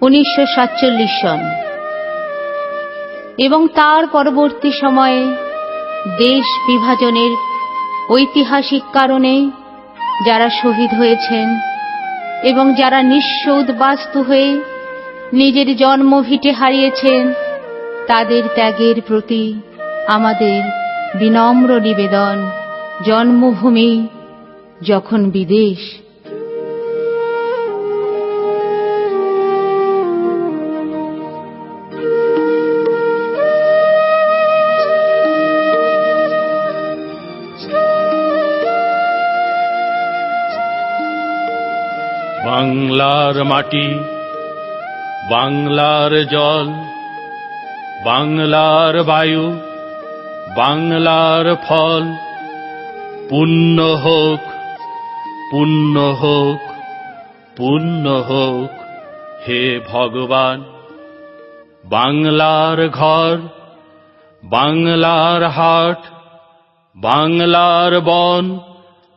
1947 সন এবং তার পরবর্তী সময়ে দেশ বিভাজনের ঐতিহাসিক কারণে যারা শহীদ হয়েছেন এবং যারা নিঃস্ব উদ্বাস্তু হয়ে নিজের জন্মভিটে হারিয়েছেন, তাদের ত্যাগের প্রতি আমাদের বিনম্র নিবেদন। জন্মভূমি যখন বিদেশ, বাংলার মাটি, বাংলার জল, বাংলার বায়ু, বাংলার ফল, পুণ্য হোক, পুণ্য হোক, পুণ্য হোক হে ভগবান। বাংলার ঘর, বাংলার হাট, বাংলার বন,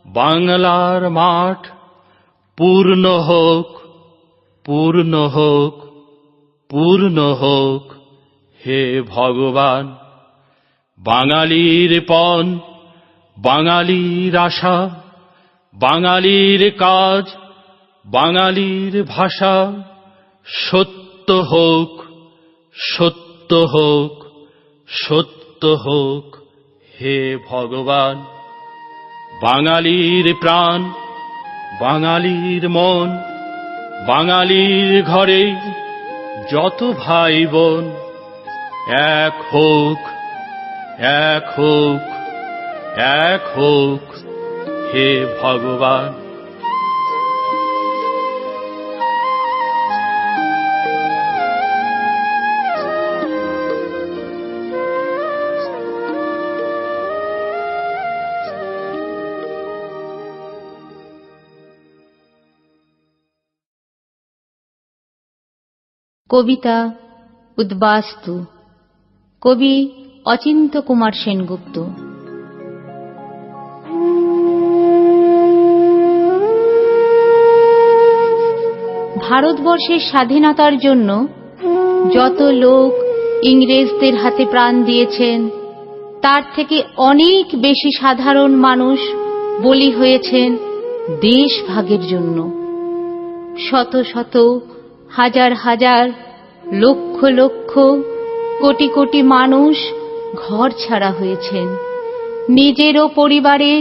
বাংলার মাঠ পূর্ণ হোক, পূর্ণ হোক, পূর্ণ হোক হে ভগবান। বাঙালির পণ, বাঙালির আশা, বাঙালির কাজ, বাঙালির ভাষা সত্য হোক, সত্য হোক, সত্য হোক হে ভগবান। বাঙালির প্রাণ, বাঙালির মন, বাঙালির ঘরে যত ভাই বোন এক হোক, এক হোক, এক হোক হে ভগবান। কবিতা উদ্বাস্তু, কবি অচিন্ত্য কুমার সেনগুপ্ত। ভারতবর্ষের স্বাধীনতার জন্য যত লোক ইংরেজদের হাতে প্রাণ দিয়েছেন, তার থেকে অনেক বেশি সাধারণ মানুষ বলি হয়েছেন দেশ ভাগের জন্য। শত শত, হাজার হাজার, লক্ষ লক্ষ, কোটি কোটি মানুষ ঘর ছাড়া হয়েছেন। নিজের ও পরিবারে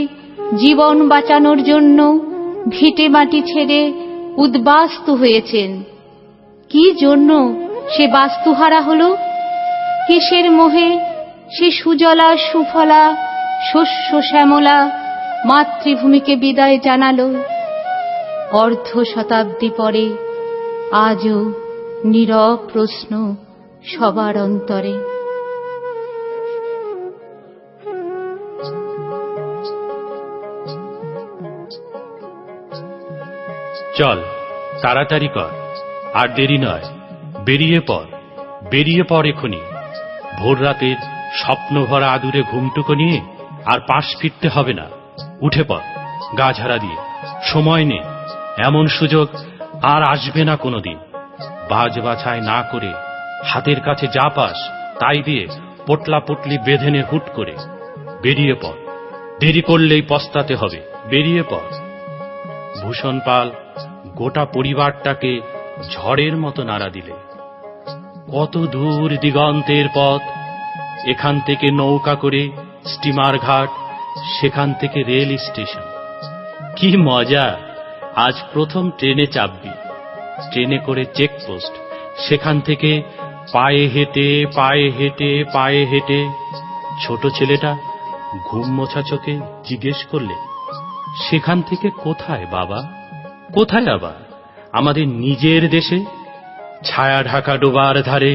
জীবন বাঁচানোর জন্য ভিটে মাটি ছেড়ে উদ্বাস্তু হয়েছেন। কি জন্য সে বাস্তুহারা হল? কিসের মোহে সে সুজলা সুফলা শস্য শ্যামলা মাতৃভূমিকে বিদায় জানালো? অর্ধ শতাব্দী পরে আজও নীরব প্রশ্ন সবার অন্তরে। চল তাড়াতাড়ি কর, আর দেরি নয়, বেরিয়ে পড়, বেরিয়ে পড় এখনই। ভোর রাতের স্বপ্ন ভরা আদুরে ঘুমটুকো নিয়ে আর পাশ ফিরতে হবে না। উঠে পড় গা ঝাড়া দিয়ে, সময় নেই, এমন সুযোগ আর আসবে না কোনোদিন। বাজ বাছাই না করে হাতের কাছে যা পাস তাই দিয়ে পোটলা পুটলি বেঁধে নে হুট করে। বেরিয়ে পড়, দেরি করলেই পস্তাতে হবে, বেরিয়ে পড়। ভূষণ পাল গোটা পরিবারটাকে ঝড়ের মতো নাড়া দিলে। কত দূর দিগন্তের পথ, এখান থেকে নৌকা করে স্টিমার ঘাট, সেখান থেকে রেল স্টেশন। কি মজা, আজ প্রথম ট্রেনে চাপবি, ট্রেনে করে চেকপোস্ট, সেখান থেকে পায়ে হেঁটে পায়ে হেঁটে পায়ে হেঁটে। ছোট ছেলেটা ঘুম মোছা চোখে জিজ্ঞেস করলে, সেখান থেকে কোথায় বাবা? কোথায় আবার? আমাদের নিজের দেশে। ছায়া ঢাকা ডোবার ধারে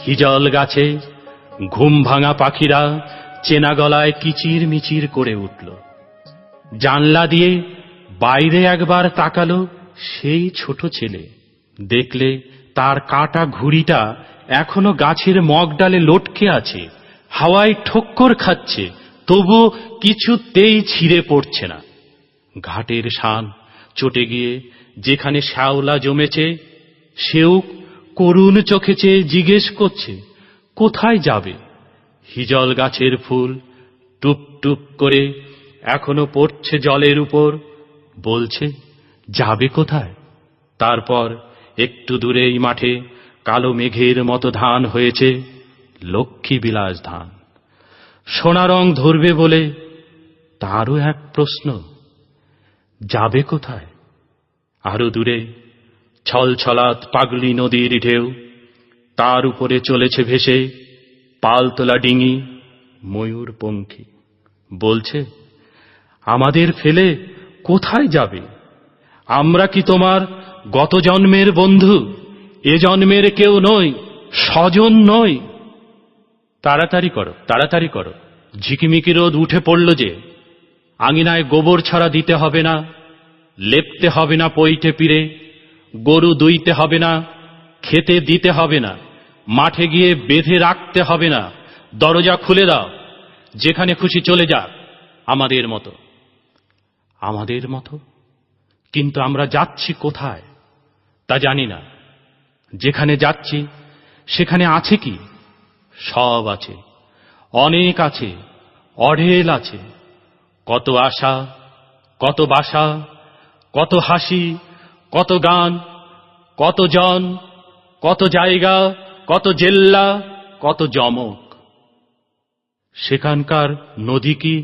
হিজল গাছে ঘুম ভাঙা পাখিরা চেনা গলায় কিচির মিচির করে উঠল। জানলা দিয়ে বাইরে একবার তাকালো সেই ছোট ছেলে, দেখলে তার কাটা ঘুড়িটা এখনো গাছের মগডালে লটকে আছে, হাওয়ায় ঠক্কর খাচ্ছে, তবু কিছুতেই ছিঁড়ে পড়ছে না। ঘাটের শান চটে গিয়ে যেখানে শ্যাওলা জমেছে, সেও করুণ চোখে চেয়ে জিজ্ঞেস করছে কোথায় যাবে। হিজল গাছের ফুল টুপ টুপ করে এখনো পড়ছে জলের উপর, বলছে যাবে কোথায়। তারপর একটু দূরেই মাঠে কালো মেঘের মতো ধান হয়েছে, লক্ষ্মী বিলাস ধান। সোনা রং ধরবে বলে তারও এক প্রশ্ন, যাবে কোথায়। আরো দূরে ছলছলাত পাগলি নদীর ঢেউ, তার উপরে চলেছে ভেসে পালতোলা ডিঙি ময়ূরপঙ্খী, বলছে আমাদের ফেলে কোথায় যাবে। আমরা কি তোমার গত জন্মের বন্ধু, এ জন্মের কেউ নই, স্বজন নই। তাড়াতাড়ি করো, তাড়াতাড়ি করো, ঝিকিমিকি রোদ উঠে পড়ল যে। আঙিনায় গোবর ছড়া দিতে হবে না, লেপতে হবে না পৈঠে পিড়ে, গরু দুইতে হবে না, খেতে দিতে হবে না, মাঠে গিয়ে বেঁধে রাখতে হবে না। দরজা খুলে দাও, যেখানে খুশি চলে যাক, আমাদের মতো। আমাদের মতো? কিন্তু আমরা যাচ্ছি কোথায় তা জানি না। যেখানে যাচ্ছি সেখানে আছে কি? সব আছে, অনেক আছে, অঢেল আছে। কত আশা, কত বাসা, কত হাসি, কত গান, কত জন, কত জায়গা, কত জেল্লা, কত জমক। সেখানকার নদী কি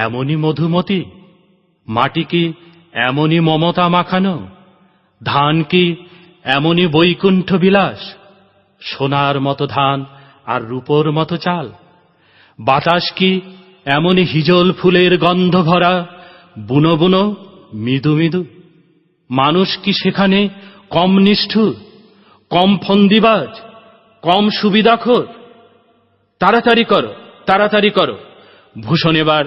এমনই মধুমতি? মাটি কি এমনই মমতা মাখানো? ধান কি এমনই বৈকুণ্ঠ বিলাস? সোনার মতো ধান আর রূপোর মতো চাল। বাতাস কি এমনই হিজল ফুলের গন্ধ ভরা, বুনো বুনো, মৃদু মৃদু? মানুষ কি সেখানে কম নিষ্ঠুর, কম ফন্দিবাজ, কম সুবিধাখোর? তাড়াতাড়ি করো, তাড়াতাড়ি করো। ভূষণ এবার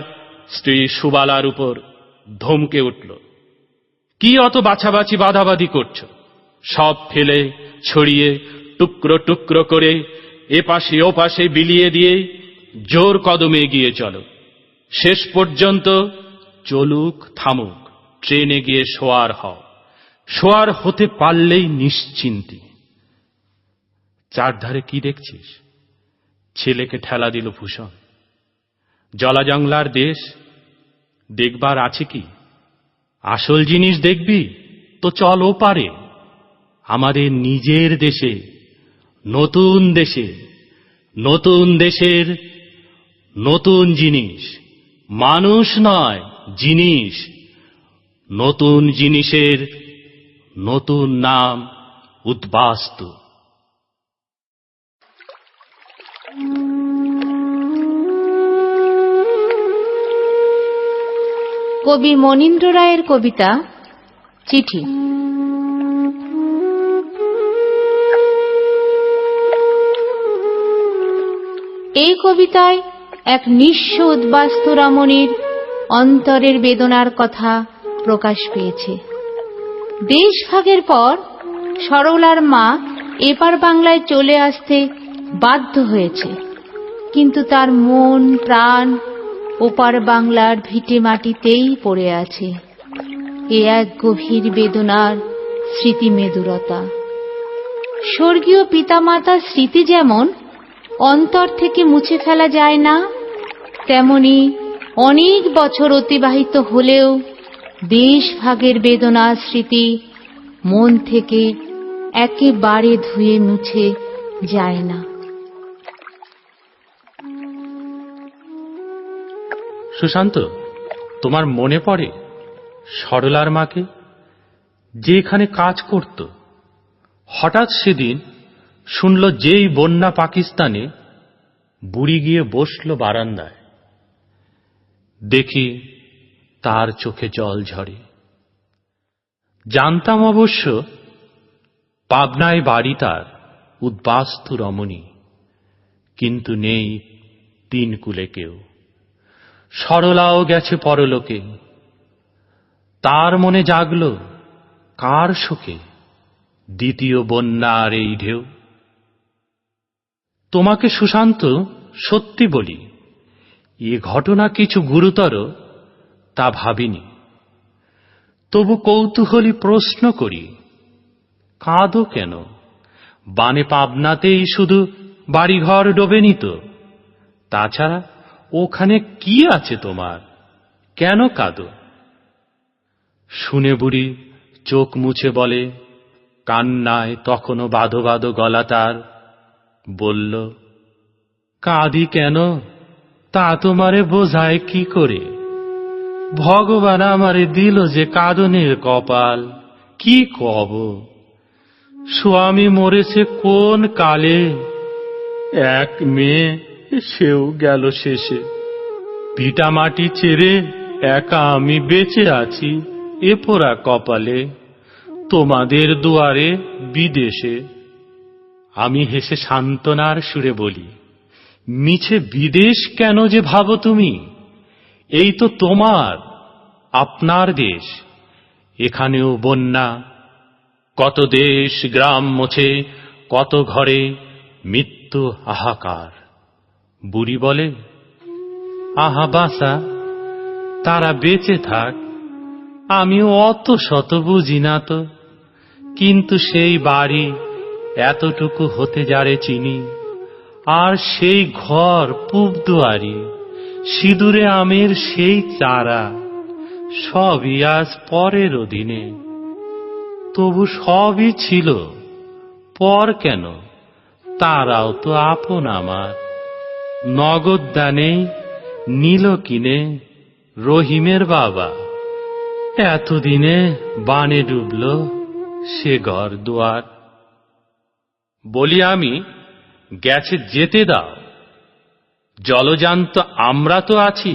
স্ত্রী সুবালার উপর ধমকে উঠল। কি অত বাছাবাছি বাঁধাবাঁধি করছো? সব ফেলে ছড়িয়ে টুকরো টুকরো করে এপাশে ওপাশে বিলিয়ে দিয়ে জোর কদমে এগিয়ে চলো। শেষ পর্যন্ত চলুক থামুক, ট্রেনে গিয়ে শোয়ার হও। শোয়ার হতে পারলেই নিশ্চিন্তি। চারধারে কি দেখছিস? ছেলেকে ঠেলা দিল ভূষণ। জলাজংলার দেশ, দেখবার আছে কি? আসল জিনিস দেখবি তো চল ও পারে, আমাদের নিজের দেশে, নতুন দেশে, নতুন দেশের নতুন জিনিস। মানুষ নয়, জিনিস। নতুন জিনিসের নতুন নাম উদ্বাস্তু। কবি মনীন্দ্র রায়ের কবিতা চিঠি। এই কবিতায় এক নিঃস্ব উদ্বাস্তু রমণীর অন্তরের বেদনার কথা প্রকাশ পেয়েছে। দেশভাগের পর সরলার মা এপার বাংলায় চলে আসতে বাধ্য হয়েছে, কিন্তু তার মন প্রাণ ওপার বাংলার ভিটে মাটিতেই পড়ে আছে। এ এক গভীর বেদনার স্মৃতিমেদুরতা। স্বর্গীয় পিতামাতার স্মৃতি যেমন অন্তর থেকে মুছে ফেলা যায় না, তেমনি অনেক বছর অতিবাহিত হলেও দেশভাগের বেদনার স্মৃতি মন থেকে একেবারে ধুয়ে মুছে যায় না। সুশান্ত, তোমার মনে পড়ে সরলার মাকে, যে এখানে কাজ করত? হঠাৎ সেদিন শুনল যেই বন্যা পাকিস্তানে, বুড়ি গিয়ে বসল বারান্দায়। দেখি তার চোখে জল ঝরে। জানতাম অবশ্য পাবনায় বাড়ি তার, উদ্বাস্তু রমণী, কিন্তু নেই তিন কুলে কেউ। সরলাও গেছে পরলোকে। তার মনে জাগল কার শোকে দ্বিতীয় বন্যার এই ঢেউ। তোমাকে সুশান্ত সত্যি বলি, এ ঘটনা কিছু গুরুতর তা ভাবিনি। তবু কৌতূহলী প্রশ্ন করি, কাঁদো কেন? বানে পাবনাতেই শুধু বাড়িঘর ডোবেনি তো? তাছাড়া ওখানে কি আছে তোমার? কেন কাঁদো? শুনে বুড়ি চোখ মুছে বলে, কান্নায় তখনও বাঁধো বাঁধো গলা তার, বলল, কাঁদি কেন তা তোমারে বোঝায় কি করে? ভগবান আমারে দিল যে কাঁদনের কপাল, কি কব? স্বামী মরেছে কোন কালে, এক মেয়ে সেও গেল শেষে। ভিটা মাটি ছেড়ে একা আমি বেঁচে আছি এ পোড়া কপালে, তোমাদের দুয়ারে বিদেশে। আমি হেসে সান্ত্বনার সুরে বলি, মিছে বিদেশ কেন যে ভাবো তুমি? এই তো তোমার আপনার দেশ। এখানেও বন্যা, কত দেশ গ্রাম মোছে, কত ঘরে মৃত্যু হাহাকার। বুড়ি বলে, আহা বাসা, তারা বেঁচে থাক, আমিও অত শত বুঝি না তো, কিন্তু সেই বাড়ি এতটুকু হতে যারে চিনি, আর সেই ঘর পূব দুয়ারি, সিঁদুরে আমের সেই চারা, সবই আজ পরের অধীনে। তবু সবই ছিল, পর কেন? তারাও তো আপন আমার। নগদ দানে নিল কিনে রহিমের বাবা, এতদিনে বানে ডুবল সে ঘর দুয়ার। বলি আমি, গেছে যেতে দাও, জলযান তো আমরা তো আছি,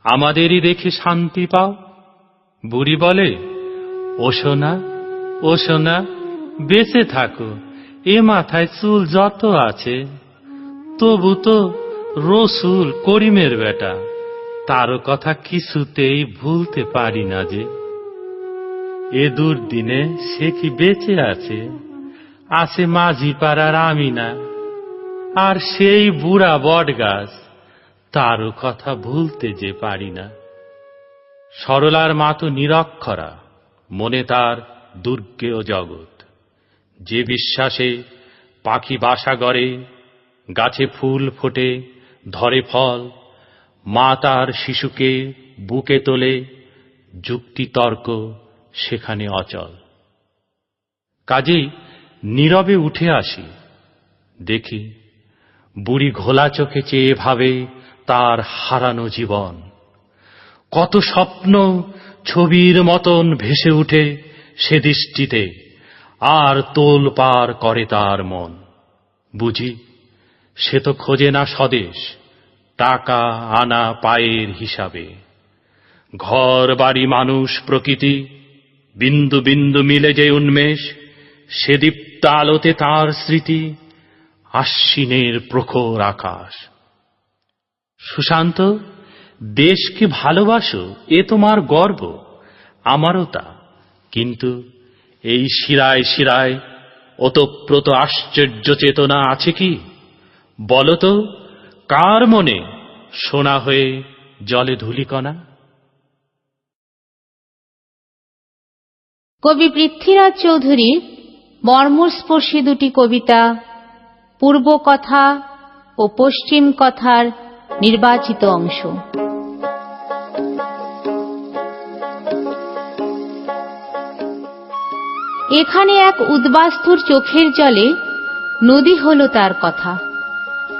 আমাদেরই দেখে শান্তি পাও। বুড়ি বলে, ও সোনা, ও সোনা, বেঁচে থাকো, এ মাথায় চুল যত আছে, তবু তো রসুল করিমের বেটা, তারও কথা কিছুতেই ভুলতে পারি না যে। এ দুর্দিনে সে কি বেঁচে আছে? আছে মাঝি পাড়ার আমিনা, আর সেই বুড়া বট গাছ, তারও কথা ভুলতে যে পারি না। সরলার মা তো নিরক্ষরা, মনে তার দুর্গেয় জগৎ। যে বিশ্বাসে পাখি বাসা গড়ে, গাছে ফুল ফোটে, ধরে ফল, মা তার শিশুকে বুকে তোলে, যুক্তিতর্ক সেখানে অচল। কাজেই নীরবে উঠে আসি, দেখি বুড়ি ঘোলা চোখে চেয়ে ভাবে তার হারানো জীবন। কত স্বপ্ন ছবির মতন ভেসে উঠে সে দৃষ্টিতে, আর তোল পার করে তার মন। বুঝি সে তো খোঁজে না স্বদেশ, টাকা আনা পায়ের হিসাবে। ঘর বাড়ি মানুষ প্রকৃতি, বিন্দু বিন্দু মিলে যে উন্মেষ, সে দীপ্ত আলোতে তাঁর স্মৃতি, আশ্বিনের প্রখর আকাশ। সুশান্ত, দেশকে ভালোবাসো, এ তোমার গর্ব, আমারও তা। কিন্তু এই শিরায় শিরায় ওতপ্রোত আশ্চর্য চেতনা আছে কি? বলতো, কার মনে সোনা হয়ে জলে ধূলিকণা? কবি পৃথ্বীরাজ চৌধুরীর মর্মস্পর্শী দুটি কবিতা পূর্ব কথা ও পশ্চিম কথার নির্বাচিত অংশ। এখানে এক উদ্বাস্তুর চোখের জলে নদী হল তার কথা।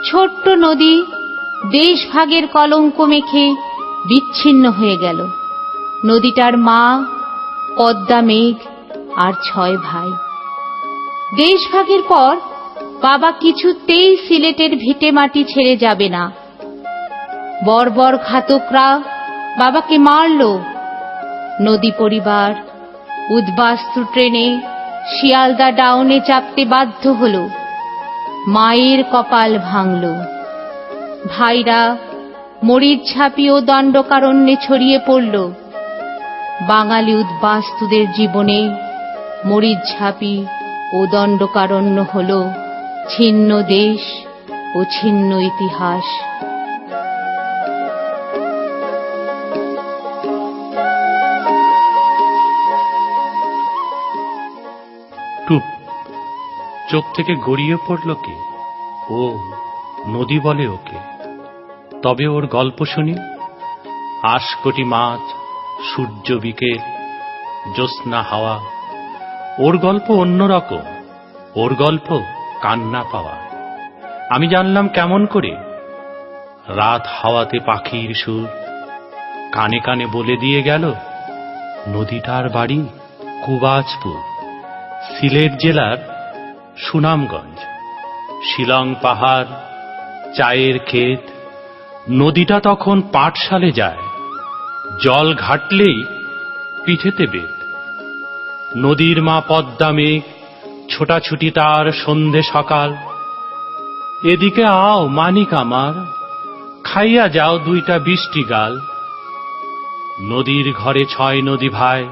ছোট্ট নদী দেশভাগের কলঙ্ক মেখে বিচ্ছিন্ন হয়ে গেল। নদীটার মা পদ্মা, মেঘ আর 6 ভাই। দেশভাগের পর বাবা কিছুতেই সিলেটের ভিটে মাটি ছেড়ে যাবে না। বর্বর ঘাতকরা বাবাকে মারল। নদী পরিবার উদ্বাস্তু ট্রেনে শিয়ালদা ডাউনে চাপতে বাধ্য হল। মায়ের কপাল ভাঙল। ভাইরা মরিচঝাঁপি ও দণ্ডকারণ্যে ছড়িয়ে পড়ল। বাঙালি উদ্বাস্তুদের জীবনে মরিচঝাঁপি ও দণ্ডকারণ্য হল ছিন্ন দেশ ও ছিন্ন ইতিহাস। টুপ চোখ থেকে গড়িয়ে পড়ল কে? ও নদী বলে ওকে। তবে ওর গল্প শুনি। আশকোটি মাছ, সূর্য বিকেল, জ্যোৎস্না হাওয়া। ওর গল্প অন্যরকম। ওর গল্প কান্না পাওয়া। আমি জানলাম কেমন করে? রাত হাওয়াতে পাখির সুর কানে কানে বলে দিয়ে গেল, নদীটার বাড়ি কুবাজপুর, সিলেট জেলার সুনামগঞ্জ। শিলং পাহাড়, চায়ের ক্ষেত। নদীটা তখন পাঠশালে যায়, জল ঘাটলেই পিঠেতে বেত। নদীর মা পদ্মা মেঘ, ছোটাছুটি তার সন্ধে সকাল। এদিকে আও মানিক আমার, খাইয়া যাও দুইটা বৃষ্টি গাল। নদীর ঘরে 6 নদী ভাই,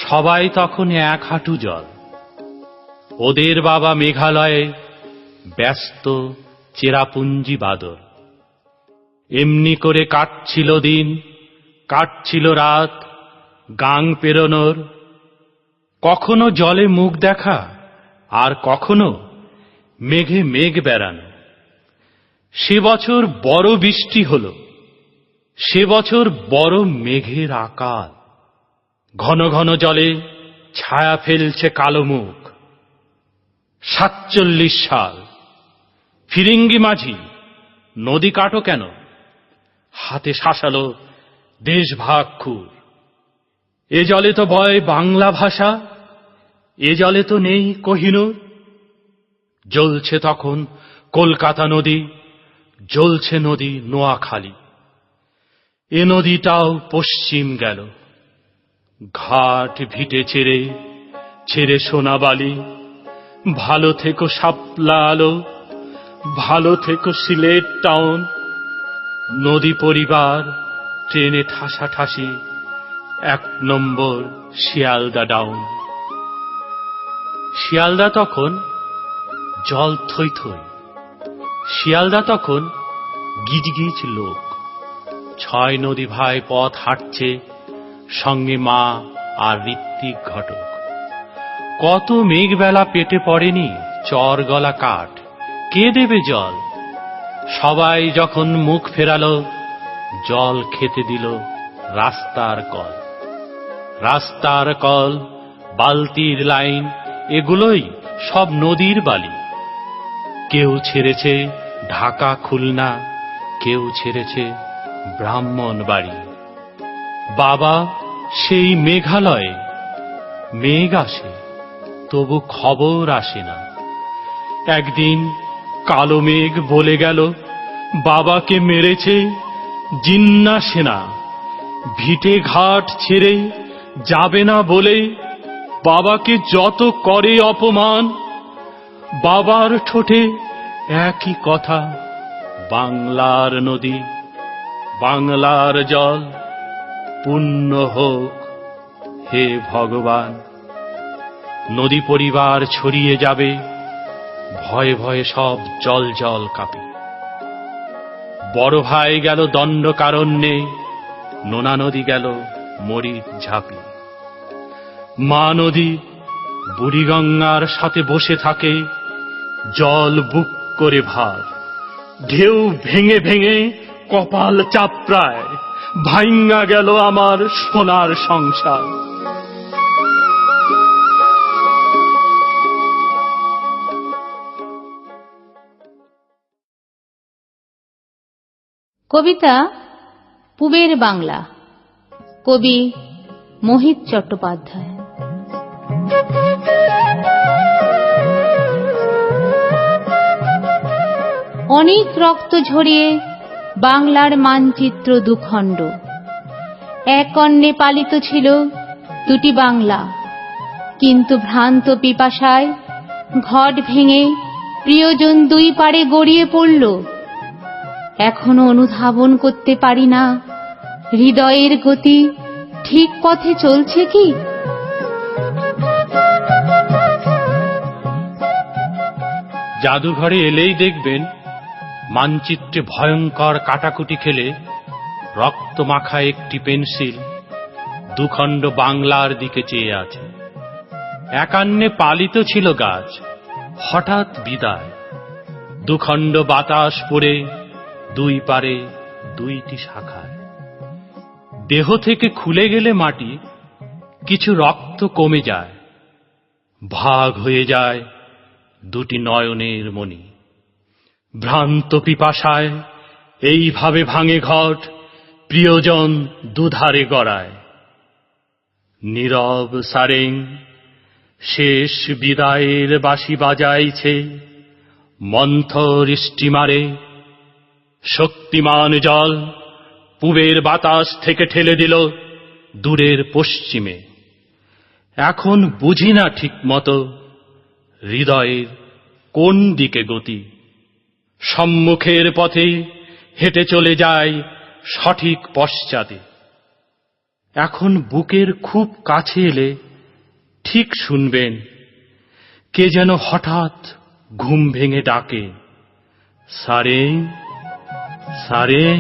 সবাই তখন 1 হাঁটু জল। ওদের বাবা মেঘালয়ে ব্যস্ত চেরাপুঞ্জি বাদর। এমনি করে কাটছিল দিন, কাটছিল রাত, গাং পেরোনোর। কখনো জলে মুখ দেখা, আর কখনো মেঘে মেঘ বেড়ানো। সে বছর বড় বৃষ্টি হলো, সে বছর বড় মেঘের আকাল। ঘন ঘন জলে ছায়া ফেলছে কালো মুখ। 47 সাল। ফিরিঙ্গি মাঝি, নদী কাটো কেন? হাতে শাসালো দেশভাগ খুর। এ জলে তো বয় বাংলা ভাষা, এ জলে তো নেই কোহিনূর। জ্বলছে তখন কলকাতা নদী, জ্বলছে নদী নোয়াখালী। এ নদীটাও পশ্চিম গেল। ঘাট ভিটে ছেড়ে ছেড়ে সোনাবালি। ভালো থেকো শাপলা আলো, ভালো থেকো সিলেট টাউন। নদী পরিবার ট্রেনে ঠাসাঠাসি, 1 নম্বর শিয়ালদা ডাউন। শিয়ালদা তখন জল থই থই। শিয়ালদা তখন গিজগিজ লোক। 6 নদী ভাই পথ হাঁটছে, সঙ্গে মা আর ঋত্বিক ঘটক। কত মেঘবেলা পেটে পড়েনি চর গলা কাঠ। কে দেবে জল? সবাই যখন মুখ ফেরালো, জল খেতে দিল রাস্তার কল। রাস্তার কল, বালতির লাইন, এগুলোই সব নদীর বালি। কেউ ছেড়েছে ঢাকা খুলনা, কেউ ছেড়েছে ব্রাহ্মণবাড়ি। বাবা সেই মেঘালয়ে। মেঘ আসে, তবু খবর আসে না। একদিন কালো মেঘ বলে গেল, বাবাকে মেরেছে জিন্না সেনা। ভিটে ঘাট ছেড়ে যাবে না বলে বাবাকে যত করে অপমান। বাবার ঠোঁটে একই কথা, বাংলার নদী, বাংলার জল, পুণ্য হোক হে ভগবান। নদী পরিবার ছড়িয়ে যাবে, ভয়ে ভয়ে সব জল জল কাঁপে। বড় ভাই গেল দণ্ডকারণ্যে, নোনা নদী গেল মরিচ ঝাঁপি। মা নদী বুড়িগঙ্গার সাথে বসে থাকে, জল বুক করে ভার। ঢেউ ভেঙে ভেঙে কপাল চাপড়ায়, ভাইঙ্গা গেল আমার সোনার সংসার। কবিতা পূবের বাংলা, কবি মোহিত চট্টোপাধ্যায়। অনেক রক্ত ঝরিয়ে বাংলার মানচিত্র 2 খণ্ড। এক অন্নে পালিত ছিল 2টি বাংলা, কিন্তু ভ্রান্ত পিপাসায় ঘট ভেঙে প্রিয়জন 2 পারে গড়িয়ে পড়ল। এখনো অনুধাবন করতে পারি না, হৃদয়ের গতি ঠিক পথে চলছে কি? জাদুঘরে এলেই দেখবেন মানচিত্রে ভয়ঙ্কর কাটাকুটি খেলে রক্তমাখা একটি পেন্সিল 2 খণ্ড বাংলার দিকে চেয়ে আছে। একান্নে পালিত ছিল গাছ, হঠাৎ বিদায়, দুখণ্ড বাতাস পড়ে দুই পারে দুইটি শাখায়। দেহ থেকে খুলে গেলে মাটি, কিছু রক্ত কমে যায়, ভাগ হয়ে যায় দুটি নয়নের মণি। ভ্রান্ত পিপাসায় এইভাবে ভাঙে ঘট, প্রিয়জন দুধারে গড়ায়। নীরব সারেং শেষ বিদায়ের বাঁশি বাজাইছে, মন্থর স্টিমারে শক্তিমান জল পূবের বাতাস থেকে ঠেলে দিল দূরের পশ্চিমে। এখন বুঝি না ঠিক মতো হৃদয়ের কোন দিকে গতি। সম্মুখের পথে হেঁটে চলে যায় সঠিক পশ্চাতে। এখন বুকের খুব কাছে এলে ঠিক শুনবেন কে যেন হঠাৎ ঘুম ভেঙে ডাকে, সারেং সারেং।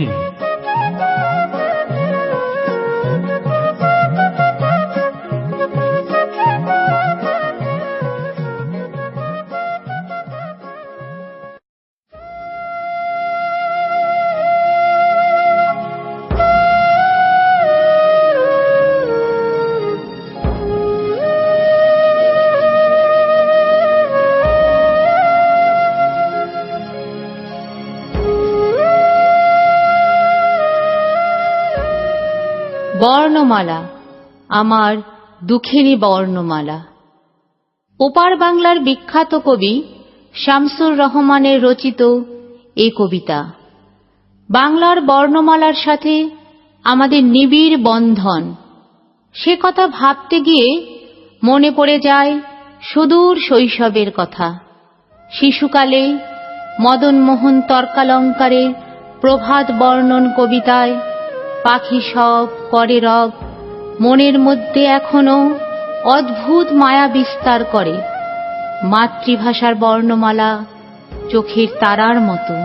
বর্ণমালা, আমার দুঃখেরই বর্ণমালা। ওপার বাংলার বিখ্যাত কবি শামসুর রহমানের রচিত এ কবিতা। বাংলার বর্ণমালার সাথে আমাদের নিবিড় বন্ধন, সে কথা ভাবতে গিয়ে মনে পড়ে যায় সুদূর শৈশবের কথা। শিশুকালে মদনমোহন তর্কালঙ্কারের প্রভাত বর্ণন কবিতায় পাখি সব করে রব মনের মধ্যে এখনো অদ্ভুত মায়া বিস্তার করে। মাতৃভাষার বর্ণমালা চোখের তারার মতো,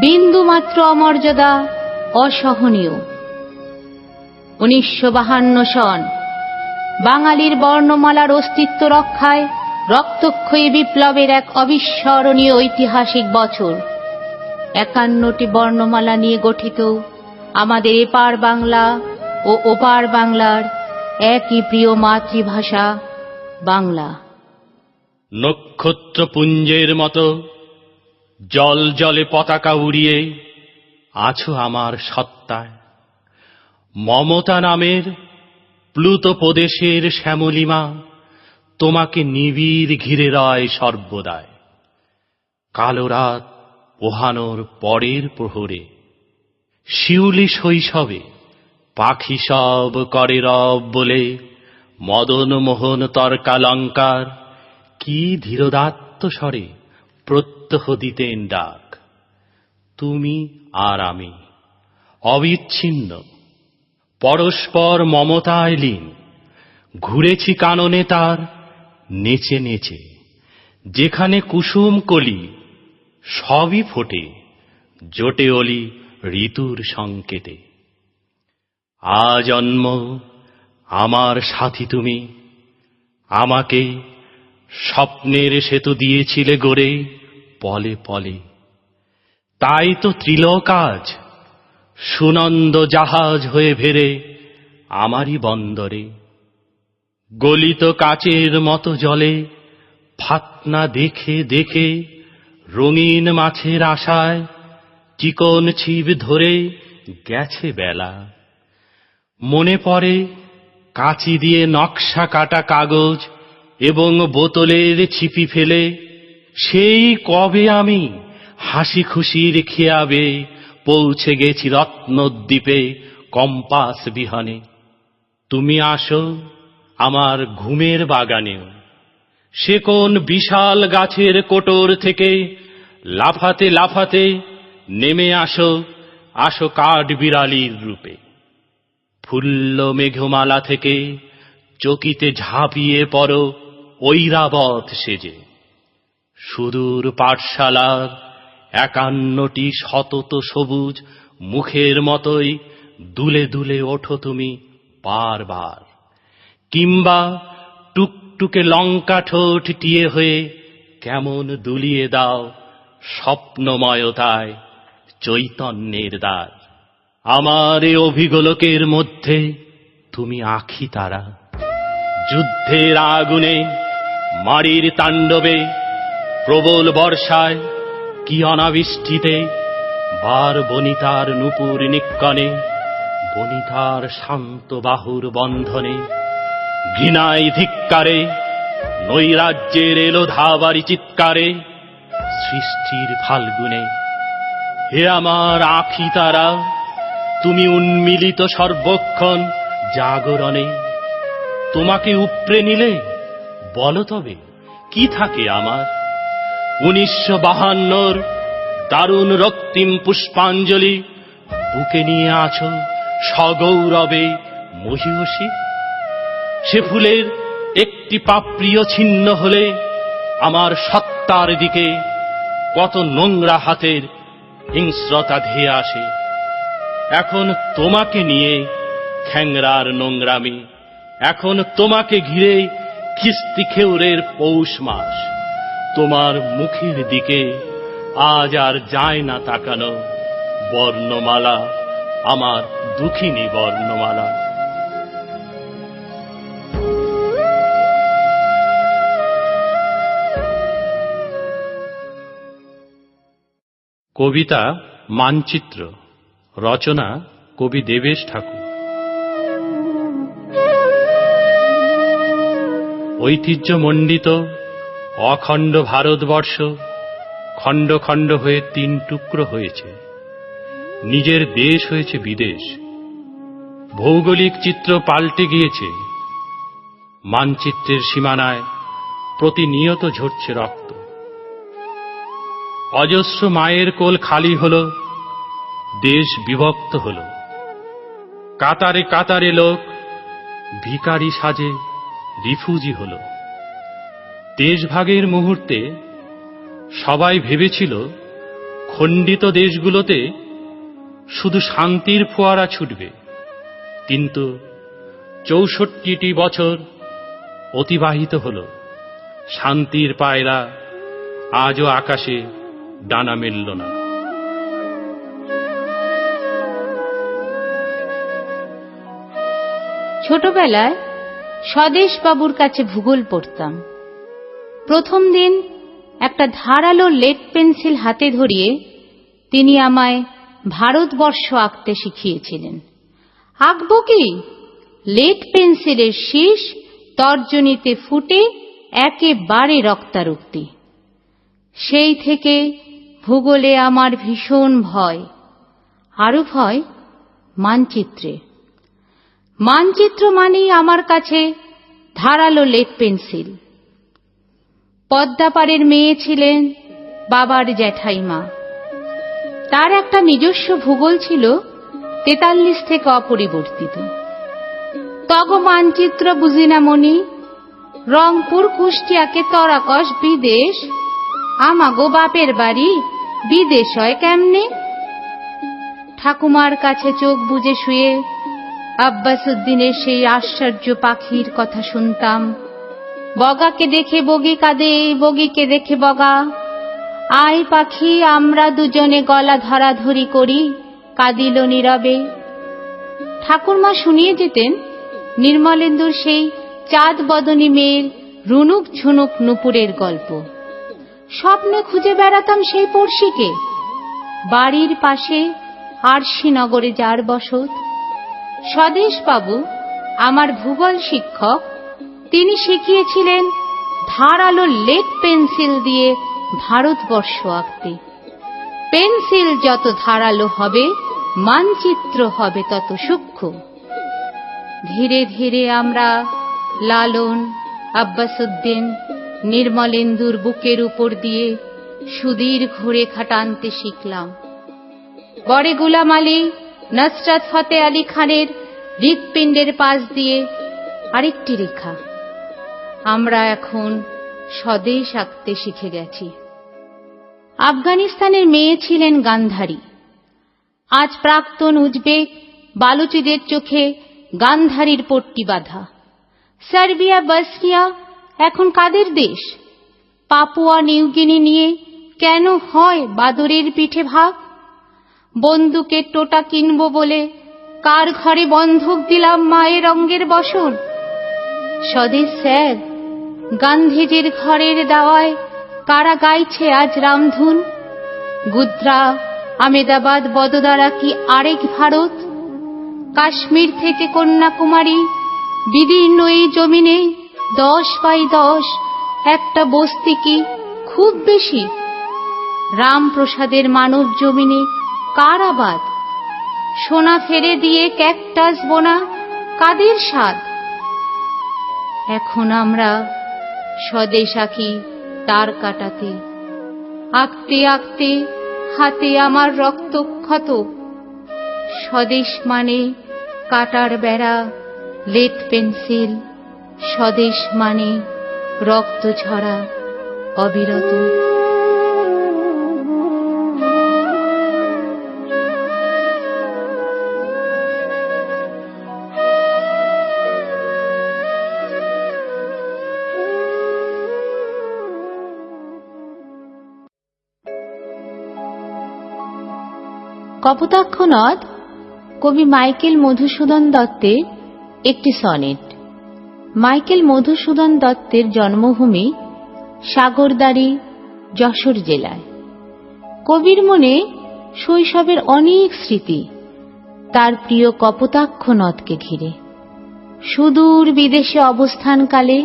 বিন্দু মাত্র অমর্যাদা, অসহনীয়। 1952 সন বাঙালির বর্ণমালার অস্তিত্ব রক্ষায় রক্তক্ষয়ী বিপ্লবের এক অবিস্মরণীয় ঐতিহাসিক বছর। 51টি বর্ণমালা নিয়ে গঠিত আমাদের এপার বাংলা ও ওপার বাংলার একই প্রিয় মাতৃভাষা বাংলা। নক্ষত্রপুঞ্জের মতো জল জলে পতাকা উড়িয়ে আছো আমার সত্তায়। মমতা নামের প্লুত প্রদেশের শ্যামলিমা তোমাকে নিবিড় ঘিরে রয় সর্বদায়। কালো রাত পোহানোর পরের প্রহরে শিউলি শৈশবে পাখি সব করে রব বলে মদন মোহন তর্কালঙ্কার কি ধীরোদাত্ত স্বরে প্রত্যহ দিতেন ডাক। তুমি আর আমি অবিচ্ছিন্ন, পরস্পর মমতায় লীন, ঘুরেছি কাননে তার নেচে নেচে। যেখানে কুসুম কলি সবই ফোটে, জোটে অলি ঋতুর সংকেতে। আজন্ম আমার সাথী তুমি, আমাকে স্বপ্নের সেতু দিয়েছিলে গড়ে পলে পলে। তাই তো ত্রিলোক আজ সুনন্দ জাহাজ হয়ে ভেড়ে আমারই বন্দরে। গলিত কাচের মতো জলে ফাতনা দেখে দেখে রঙিন মাছের আশায় চিকন ছিপ ধরে গেছে বেলা। মনে পড়ে কাঁচি দিয়ে নকশা কাটা কাগজ এবং বোতলের ছিপি ফেলে সেই কবে আমি হাসি খুশির খেয়াবে পৌঁছে গেছি রত্নদ্বীপে কম্পাস বিহনে। তুমি আসো আমার ঘুমের বাগানেও, সে কোন বিশাল গাছের কোটর থেকে লাফাতে লাফাতে নেমে আসো, আসো কাঠ বিড়ালির রূপে। ফুল্ল মেঘমালা থেকে চকিতে ঝাঁপিয়ে পড়ো ঐরাবত সেজে। সুদূর পাঠশালার 51টি শতত সবুজ মুখের মতোই দুলে দুলে ওঠো তুমি বারবার। কিংবা টুকটুকে লঙ্কা ঠোঁট টিয়ে হয়ে কেমন দুলিয়ে দাও স্বপ্নময়তায় চৈতন্যের দ্বার। আমার এ অভিগোলকের মধ্যে তুমি আখি তারা। যুদ্ধের আগুনে, মারির তাণ্ডবে, প্রবল বর্ষায়, কি অনাবৃষ্টিতে, বার বনিতার নূপুর নিক্কণে, বনিতার শান্ত বাহুর বন্ধনে, ঘৃণায় ধিক্কারে, নৈরাজ্যের এলো ধাবারি চিৎকারে, সৃষ্টির ফাল্গুনে। হে আমার আখি তারা, তুমি উন্মিলিত সর্বক্ষণ জাগরণে। তোমাকে উপড়ে নিলে বলো তবে কি থাকে আমার? 1952 দারুণ রক্তিম পুষ্পাঞ্জলি বুকে নিয়ে আছো সগৌরবে মহীয়সী। সে ফুলের একটি পাপড়িও ছিন্ন হলে আমার সত্তার দিকে কত নোংরা হাতের হিংস্রতা ধেয়ে আসে। এখন তোমাকে নিয়ে খ্যাংরার নোংরামি, এখন তোমাকে ঘিরে খিস্তি খেউরের পৌষ মাস। তোমার মুখের দিকে আজ আর যায় না তাকানো। বর্ণমালা, আমার দুঃখিনী বর্ণমালা। কবিতা মানচিত্র, রচনা কবি দেবেশ ঠাকুর। ঐতিহ্যমণ্ডিত অখণ্ড ভারতবর্ষ খণ্ড খণ্ড হয়ে 3 টুকরো হয়েছে। নিজের দেশ হয়েছে বিদেশ। ভৌগোলিক চিত্র পাল্টে গিয়েছে। মানচিত্রের সীমানায় প্রতিনিয়ত ঝরছে রক্ত। অজস্র মায়ের কোল খালি হল, দেশ বিভক্ত হল। কাতারে কাতারে লোক ভিখারি সাজে রিফিউজি হল। দেশভাগের মুহূর্তে সবাই ভেবেছিল খণ্ডিত দেশগুলোতে শুধু শান্তির ফোয়ারা ছুটবে, কিন্তু 64টি বছর অতিবাহিত হল। শান্তির পায়রা আজও আকাশে ডানা মেলল না। ছোটবেলায় স্বদেশ বাবুর কাছে ভূগোল পড়তাম। প্রথম দিন একটা ধারালো লেড পেন্সিল হাতে ধরিয়ে তিনি আমায় ভারতবর্ষ আঁকতে শিখিয়েছিলেন। আঁকবো কি? লেড পেন্সিলের শীষ তর্জনীতে ফুটে একেবারে রক্তারক্তি। সেই থেকে ভূগোলে আমার ভীষণ ভয়। আরো ভয় মানচিত্রে। মানচিত্র মানেই আমার কাছে ধারালো লেড পেন্সিল। পদ্মাপাড়ের মেয়ে ছিলেন বাবার জ্যাঠাইমা। তার একটা নিজস্ব ভূগোল ছিল 43 থেকে অপরিবর্তিত। তগ মানচিত্র বুঝি না মনি, রংপুর কুষ্টিয়াকে তরাকস বিদেশ, আমাগো বাপের বাড়ি বিদেশ হয় কেমনে? ঠাকুমার কাছে চোখ বুজে শুয়ে আব্বাসুদ্দিনের সেই আশ্চর্য পাখির কথা শুনতাম। বগাকে দেখে বগি কাঁদে, বগিকে দেখে বগা। আয় পাখি আমরা দুজনে গলা ধরাধরি করি, কাঁদিল নীরবে। ঠাকুরমা শুনিয়ে যেতেন নির্মলেন্দুর সেই চাঁদ বদনী মেয়ের রুনুক ঝুনুক নুপুরের গল্প। স্বপ্নে খুঁজে বেড়াতাম সেই পড়শিকে, বাড়ির পাশে আরশিনগরে যার বসত। স্বদেশ বাবু আমার ভূগোল শিক্ষক। তিনি শিখিয়েছিলেন ধারালো লেড পেন্সিল দিয়ে ভারতবর্ষ আঁকতে। পেন্সিল যত ধারালো হবে, মানচিত্র হবে তত সূক্ষ্ম। ধীরে ধীরে আমরা লালন, আব্বাসুদ্দিন, নির্মলেন্দুর বুকের উপর দিয়ে সুদীর্ঘ রেখা টানতে শিখলাম। বড়ে গুলাম আলী, নসরত ফতে আলী খানের হৃৎপিণ্ডের পাশ দিয়ে আরেকটি রেখা। আমরা এখন স্বদেশ আঁকতে শিখে গেছি। আফগানিস্তানের মেয়ে ছিলেন গান্ধারী। আজ প্রাক্তন উজবেক বালুচিদের চোখে গান্ধারীর পট্টি বাঁধা। সার্বিয়া, বসনিয়া এখন কাদের দেশ? পাপুয়া নিউগিনি নিয়ে কেন হয় বাদরের পিঠে ভাগ? বন্দুকের টোটা কিনব বলে কার ঘরে বন্ধক দিলাম মায়ের অঙ্গের বসন? স্বদেশ স্যার, গান্ধীজির ঘরের দাওয়ায় কারা গাইছে আজ রামধুন? গুজরা, আমেদাবাদ, বদোদরা কি আরেক ভারত? কাশ্মীর থেকে কন্যাকুমারী বিদীর্ণ এই জমিনে 10x10 একটা বস্তি কি খুব বেশি? রামপ্রসাদের মানব জমিনে কার আবাদ? সোনা ফেরে দিয়ে ক্যাকটাস বোনা কাদের স্বাদ? এখন আমরা স্বদেশ আঁকি তার কাটাতে, আঁকতে আঁকতে হাতে আমার রক্তক্ষত। স্বদেশ মানে কাটার বেড়া, লেড পেন্সিল, স্বদেশ মানে রক্ত ঝরা অবিরত। কপোতাক্ষ নদ কবি মাইকেল মধুসূদন দত্তের একটি সনেট। মাইকেল মধুসূদন দত্তের জন্মভূমি সাগরদাড়ি, যশোর জেলায়। কবির মনে শৈশবের অনেক স্মৃতি তার প্রিয় কপোতাক্ষ নদকে ঘিরে। সুদূর বিদেশে অবস্থানকালে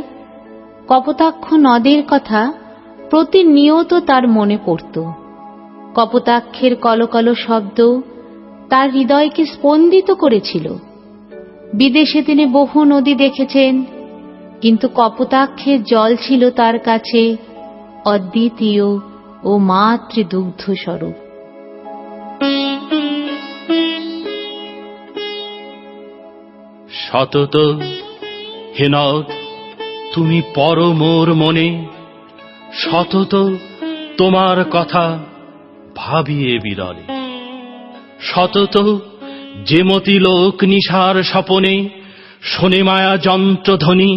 কপোতাক্ষ নদের কথা প্রতিনিয়ত তার মনে পড়ত। কপোতাক্ষের কলকল শব্দ তার হৃদয়কে স্পন্দিত করেছিল। বিদেশে তিনি বহু নদী দেখেছেন, কিন্তু কপোতাক্ষের জল ছিল তার কাছে অদ্বিতীয় ও মাতৃদুগ্ধ স্বরূপ। সতত হে নদ তুমি পর মোর মনে, সতত তোমার কথা ভাবিয়ে বিরলে। সতত যেমতি লোক নিশার স্বপনে শোনে মায়া যন্ত্রধ্বনি,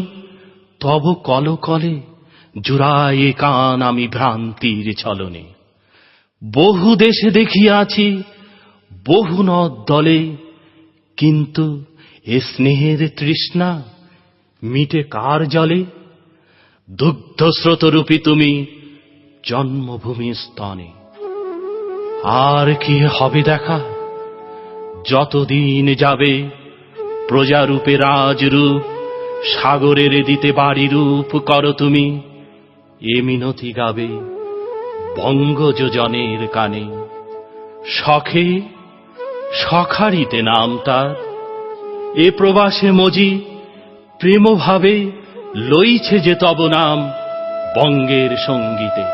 তব কলকলে জুড়ায়ে কান আমি ভ্রান্তির ছলনে। বহু দেশে দেখিয়াছি বহু নদ দলে, কিন্তু এ স্নেহের তৃষ্ণা মিটে কার জলে? দুগ্ধস্রোতরূপী তুমি জন্মভূমি স্তনে, আর কি হবে দেখা? যতদিন যাবে প্রজারূপে রাজরূপ, সাগরের দিতে বাড়ি রূপ করো তুমি। এ মিনতি গাবে বঙ্গযোজনের কানে, শখে সখারিতে নাম তার। এ প্রবাসে মজি প্রেমভাবে লইছে যে তব নাম বঙ্গের সঙ্গীতে।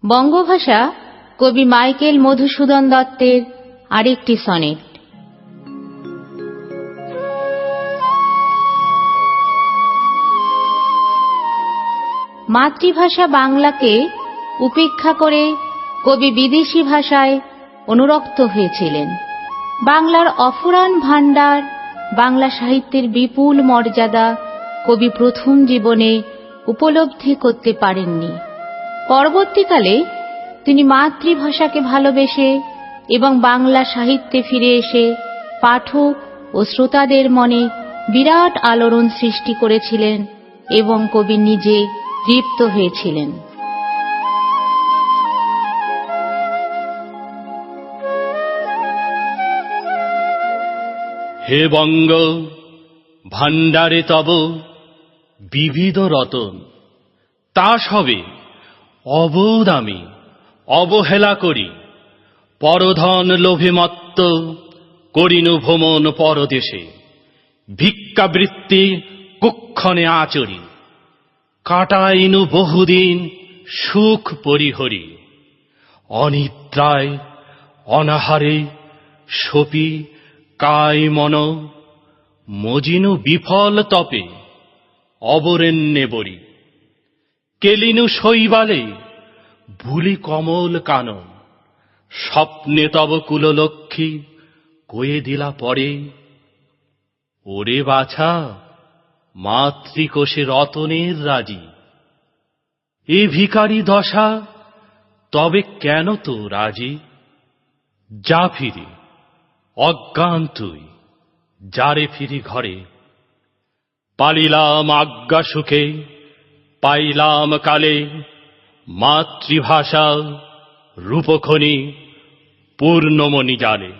বঙ্গভাষা কবি মাইকেল মধুসূদন দত্তের আরেকটি সনেট। মাতৃভাষা বাংলাকে উপেক্ষা করে কবি বিদেশি ভাষায় অনুরক্ত হয়েছিলেন। বাংলার অফুরান ভাণ্ডার, বাংলা সাহিত্যের বিপুল মর্যাদা কবি প্রথম জীবনে উপলব্ধি করতে পারেননি। পরবর্তীকালে তিনি মাতৃভাষাকে ভালোবেসে এবং বাংলা সাহিত্যে ফিরে এসে পাঠক ও শ্রোতাদের মনে বিরাট আলোড়ন সৃষ্টি করেছিলেন এবং কবি নিজে তৃপ্ত হয়েছিলেন। হে বঙ্গ, ভাণ্ডারে তব বিবিধ রতন, তা সবে অবোধ আমি অবহেলা করি। পরধন লোভে মত্ত করিনু ভ্রমণ পরদেশে, ভিক্ষাবৃত্তি কুক্ষণে আচরি। কাটাইনু বহুদিন সুখ পরিহরি, অনিদ্রায় অনাহারে সপি কায় মন। মজিনু বিফল তপে অবরেণ্যে বরি, কেলিনু শৈবালে ভুলি কমল কানন, স্বপ্নে তব কুললক্ষ্মী কয়ে দিলা পরে। ওরে বাছা, মাতৃকোষে রতনের রাজি, এ ভিখারি দশা তবে কেন তো রাজি? যা ফিরে অজ্ঞান তুই, যারে ফিরি ঘরে। পালিলাম আজ্ঞা সুখে, পাইলাম কালে, মাতৃভাষা রূপখনি পূর্ণমণি জালে।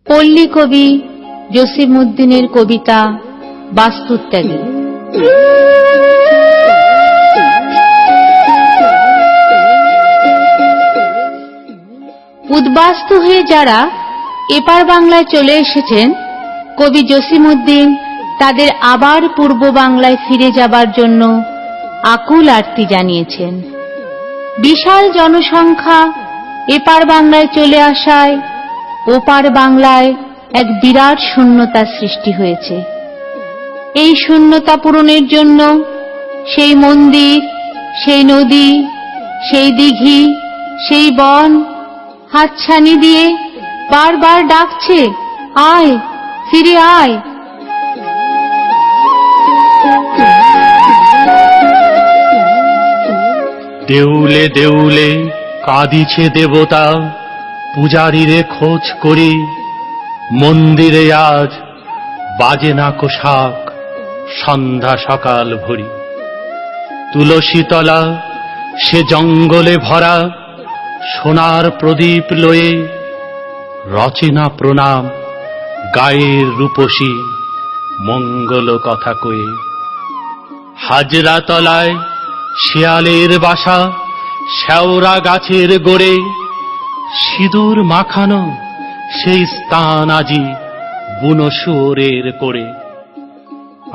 পল্লী কবি জসিমউদ্দিনের কবিতা বাস্তুত্যাগী। উদ্বাস্তু হয়ে যারা এপার বাংলায় চলে এসেছেন, কবি জসিমউদ্দিন তাদের আবার পূর্ব বাংলায় ফিরে যাবার জন্য আকুল আর্তি জানিয়েছেন। বিশাল জনসংখ্যা এপার বাংলায় চলে আসায় ওপার বাংলায় এক বিরাট শূন্যতার সৃষ্টি হয়েছে। এই শূন্যতা পূরণের জন্য সেই মন্দির, সেই নদী, সেই দিঘি, সেই বন হাতছানি দিয়ে বারবার ডাকছে, আয়, ফিরে আয়। দেউলে দেউলে কাঁদিছে দেবতা, পূজারীরে খোঁজ করি। মন্দিরে আজ বাজে না কোশাক, সন্ধ্যা সকাল ভরি। তুলসীতলা সে জঙ্গলে ভরা, সোনার প্রদীপ লয়ে রচনা প্রণাম গায়ের রূপসী মঙ্গল কথা কয়ে। হাজরা তলায় শিয়ালের বাসা, শেওড়া গাছের গোড়ে সিঁদুর মাখানো সেই স্থান আজি বুনো শুয়োরের করে।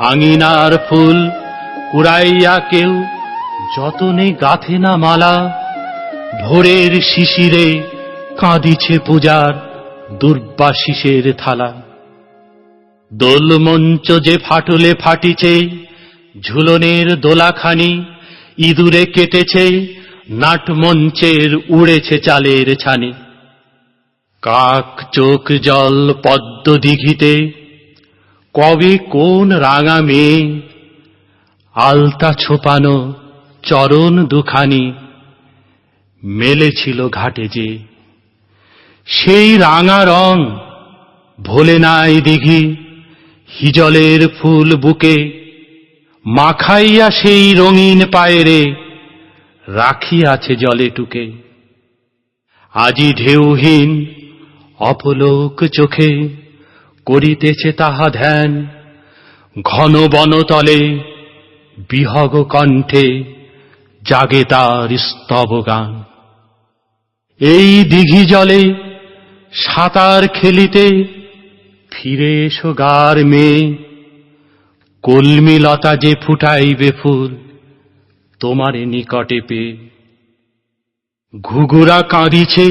আঙিনার ফুল কুড়াইয়া কেউ যতনে গাঁথে না মালা, ভোরের শিশিরে কাঁদিছে পূজার দুর্বাশিসের থালা। দোলমঞ্চ যে ফাটলে ফাটিছে, ঝুলনের দোলাখানি ইঁদুরে কেটেছে, নাটমঞ্চের উড়েছে চালের ছানি। কাক চোখ জল পদ্ম দিঘিতে কবে কোন রাঙা মেয়ে, আলতা ছোপানো চরণ দুখানি মেলেছিল ঘাটে যে। সেই রাঙা রং ভোলে নাই দিঘি, হিজলের ফুল বুকে মাখাইয়া সেই রঙিন পায়েরে রাখিয়াছে জলে টুকে। আজি ঢেউহীন অপলোক চোখে করিতেছে তাহা ধ্যান, ঘন বনতলে বিহগ কণ্ঠে জাগে তার স্তবগান। এই দিঘি জলে সাঁতার খেলিতে ফিরে এসো গার মেয়ে, কলমি লতা যে ফুটাইবে ফুল তোমারে নিকটে পেয়ে। ঘুঘুরা কাঁদিছে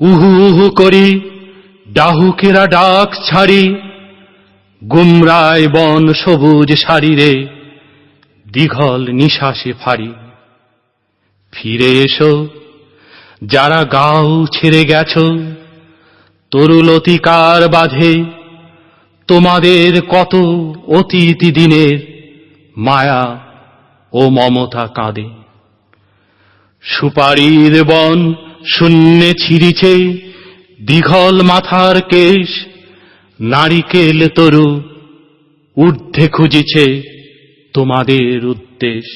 উহু উহু করি, ডাহুকেরা ডাক ছাড়ি। গুমরায় বন সবুজ শাড়িরে দীঘল নিঃশ্বাসে ফাড়ি। ফিরে এসো যারা গাও ছেড়ে গেছ, তরুলতিকার বাঁধে তোমাদের কত অতীত দিনের মায়া ও মমতা কাঁদে। সুপারির বন শূন্যে ছিঁড়িছে দীঘল মাথার কেশ, নারিকেল তরু ঊর্ধ্বে খুঁজিছে তোমাদের উদ্দেশ।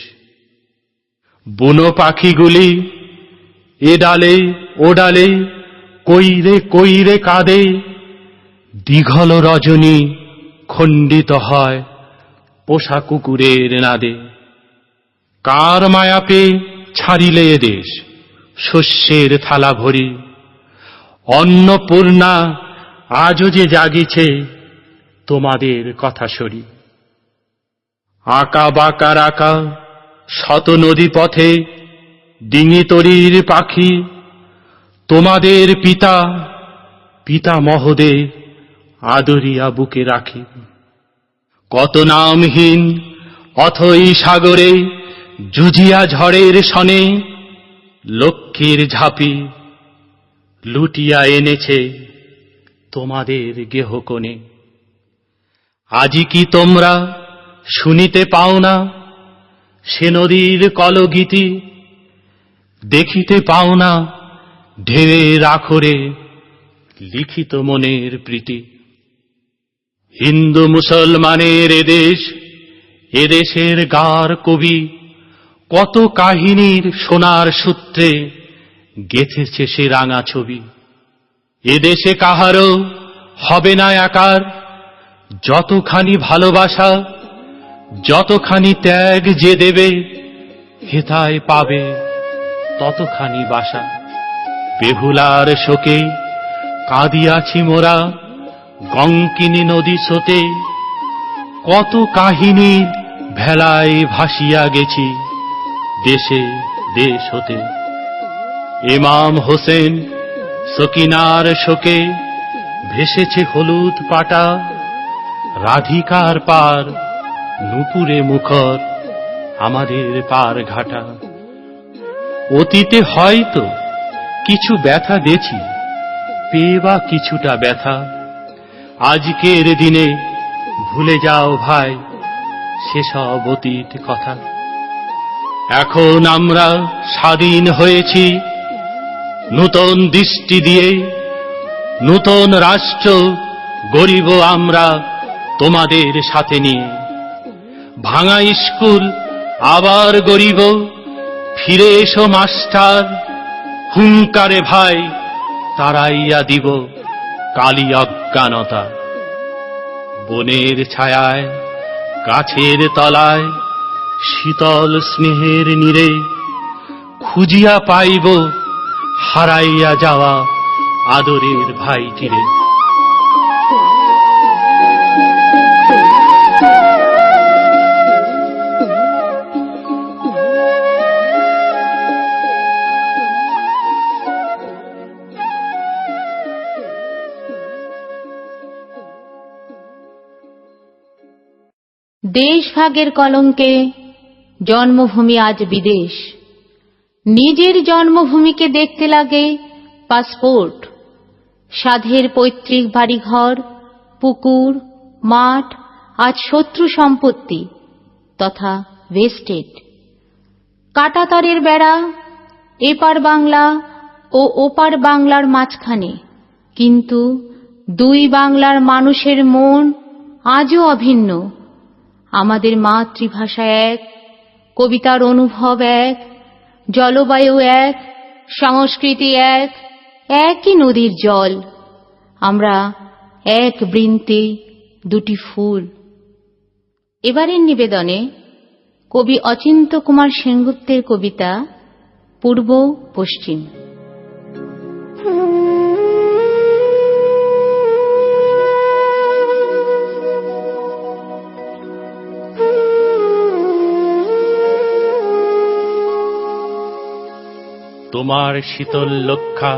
বুনো পাখিগুলি এ ডালে ও ডালে কইরে কইরে কাঁদে, দীঘল রজনী খণ্ডিত হয় পোষা কুকুরের নাদে। কার মায়া পেয়ে ছাড়িলে এ দেশ শস্যের থালা ভরি, অন্নপূর্ণা আজও যে জাগিছে তোমাদের কথা সরি। আঁকা বাঁকা রাকা শত নদী পথে ডিঙি তরীর পাখি, তোমাদের পিতা পিতামহদের আদরিয়া বুকে রাখি। কত নামহীন অথই সাগরে জুজিয়া ঝড়ের সনে লক্ষ্মীর ঝাঁপি লুটিয়া এনেছে তোমাদের গেহকোণে। আজি কি তোমরা শুনিতে পাও না সে নদীর কলগীতি, দেখিতে পাও না ঢেউয়ের আখরে লিখিত মনের প্রীতি। হিন্দু মুসলমানের এদেশ, এদেশের গার কবি কত কাহিনীর সোনার সূত্রে গেঁথেছে সে রাঙা ছবি। এদেশে কাহারও হবে না একার, যতখানি ভালোবাসা যতখানি ত্যাগ যে দেবে, হেথায় পাবে ততখানি বাসা। বেহুলার শোকে কাঁদিয়াছি মোরা গঙ্কিনী নদী স্রোতে, কত কাহিনী ভেলায় ভাসিয়া গেছি দেশে দেশ হতে। ইমাম হোসেন সকিনার শোকে ভেসেছে হলুদ পাটা, রাধিকার পার নুপুরে মুখর আমাদের পার ঘাটা। অতীতে হয়তো কিছু ব্যথা দেছি, পেয়ে বা কিছুটা ব্যথা, আজকের দিনে ভুলে যাও ভাই সেসব অতীত কথা। এখন আমরা স্বাধীন হয়েছি নূতন দৃষ্টি দিয়ে, নূতন রাষ্ট্র গড়িব আমরা তোমাদের সাথে নিয়ে। ভাঙা স্কুল আবার গড়িব, ফিরে এসো মাস্টার, হুঙ্কারে ভাই তাড়াইয়া দিব কালি অজ্ঞানতা। বনের ছায়ায় গাছের তলায় শীতল স্নেহের নীড়ে খুঁজিয়া পাইব হারাইয়া যাওয়া আদরের ভাইটিরে। দেশভাগের কলঙ্কে জন্মভূমি আজ বিদেশ, নিজের জন্মভূমিকে দেখতে লাগে পাসপোর্ট। সাধের পৈতৃক বাড়িঘর, পুকুর, মাঠ আজ শত্রু সম্পত্তি তথা ওয়েস্টেড। কাঁটাতারের বেড়া এপার বাংলা ও ওপার বাংলার মাঝখানে, কিন্তু দুই বাংলার মানুষের মন আজও অভিন্ন। আমাদের মাতৃভাষা এক, কবিতার অনুভব এক, জলবায়ু এক, সংস্কৃতি এক, একই নদীর জল। আমরা এক বৃন্তে দুটি ফুল। এবারের নিবেদনে কবি অচিন্ত্য কুমার সেনগুপ্তের কবিতা পূর্ব পশ্চিম। তোমার শীতল লক্ষা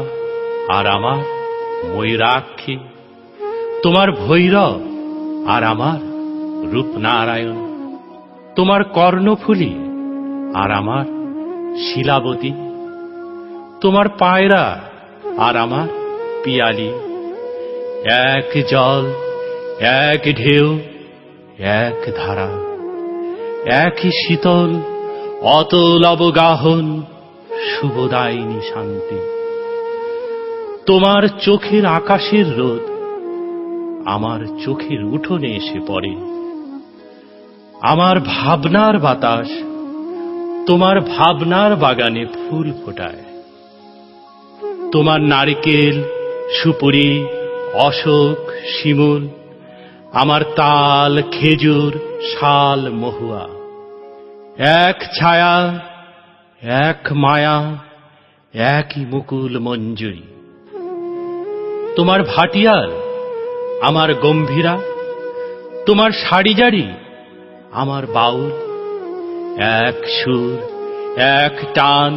আর আমার ময়ূরাক্ষী, তোমার ভৈরব আর আমার রূপনারায়ণ, তোমার কর্ণফুলী আর আমার শিলাবতী, তোমার পায়রা আর আমার পিয়ালি। এক জল, এক ঢেউ, এক ধারা, একই শীতল অতল অবগাহন, শুভদায়িনী শান্তি। তোমার চোখের আকাশের রোদ আমার চোখের উঠোনে এসে পড়ে। আমার ভাবনার বাতাস তোমার ভাবনার বাগানে ফুল ফোটায়। তোমার নারকেল, সুপুরি, অশোক, শিমুল আমার তাল, খেজুর, শাল, মহুয়া। এক ছায়া, এক মায়া, একই মুকুল মঞ্জুরি। তোমার ভাটিয়াল আমার গম্ভীরা, তোমার শাড়ি জাড়ি আমার বাউল। এক সুর, এক টান,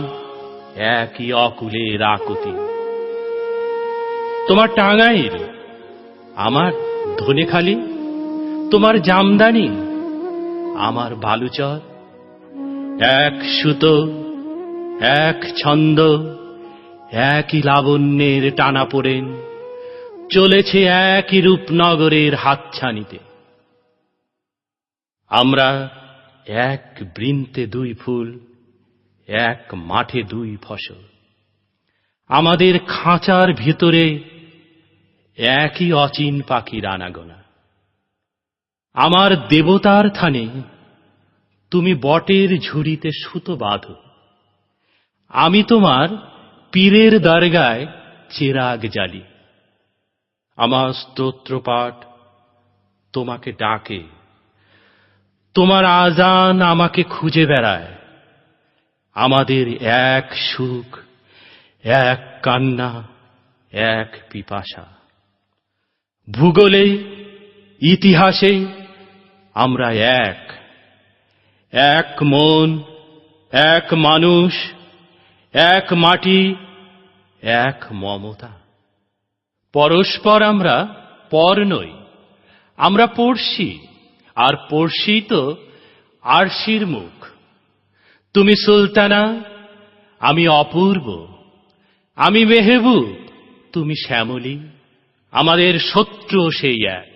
একই অকুলের আকুতি। তোমার টাঙ্গাইল আমার ধনেখালি, তোমার জামদানি আমার বালুচর। এক সুতো, এক ছন্দ, একই লাবণ্যের টানাপোড়েন চলেছে একই রূপনগরের হাতছানিতে। আমরা এক বৃন্তে দুই ফুল, এক মাঠে দুই ফসল। আমাদের খাঁচার ভিতরে একই অচিন পাখির আনাগোনা। আমার দেবতার থানে তুমি বটের ঝুড়িতে সুতো বাঁধো, আমি তোমার পীরের দরগায় চিরাগ জ্বালি। আমার স্তোত্রপাঠ তোমাকে ডাকে, তোমার আজান আমাকে খুঁজে বেড়ায়। আমাদের এক সুখ, এক কান্না, এক পিপাসা। ভূগোলে, ইতিহাসে আমরা এক, এক মন, এক মানুষ, এক মাটি, এক মমতা। পরস্পর আমরা পর নই, আমরা পড়শি, আর পড়শি তো আরশির মুখ। তুমি সুলতানা, আমি অপূর্ব, আমি মেহবুব, তুমি শ্যামলী। আমাদের শত্রু সেই এক,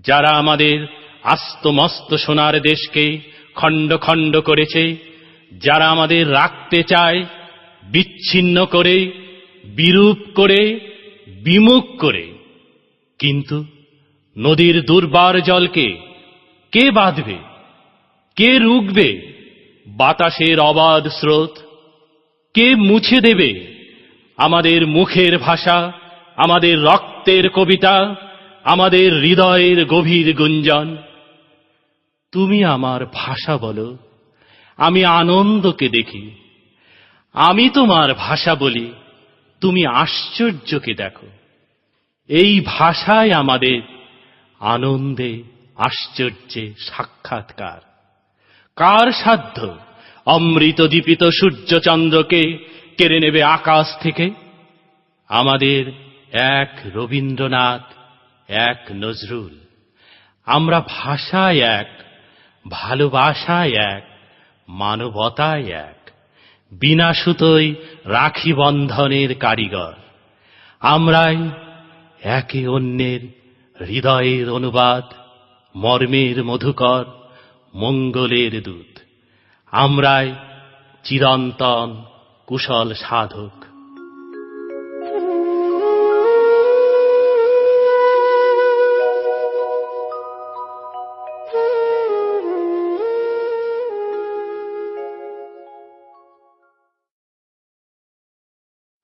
যারা আমাদের আস্তমস্ত সোনার দেশকে খণ্ড খণ্ড করেছে, যারা আমাদের রাখতে চায় বিচ্ছিন্ন করে, বিরূপ করে, বিমুখ করে। কিন্তু নদীর দুর্বার জলকে কে বাঁধবে, কে রুখবে বাতাসের অবাধ স্রোত? কে মুছে দেবে আমাদের মুখের ভাষা, আমাদের রক্তের কবিতা, আমাদের হৃদয়ের গভীর গুঞ্জন? তুমি আমার ভাষা বলো, আমি আনন্দকে দেখি। আমি তোমার ভাষা বলি, তুমি আশ্চর্যকে দেখো। এই ভাষায় আমাদের আনন্দে আশ্চর্যে সাক্ষাৎকার। কার সাধ্য অমৃত দীপিত সূর্যচন্দ্রকে কেড়ে নেবে আকাশ থেকে? আমাদের এক রবীন্দ্রনাথ, এক নজরুল। আমরা ভাষায় এক, ভালোবাসায় এক, মানবতায় এক, বিনা সুতোয় রাখি বন্ধনের কারিগর। আমরাই একে অন্যের হৃদয়ের অনুবাদ, মর্মের মধুকর, মঙ্গলের দূত। আমরাই চিরন্তন কুশল সাধক।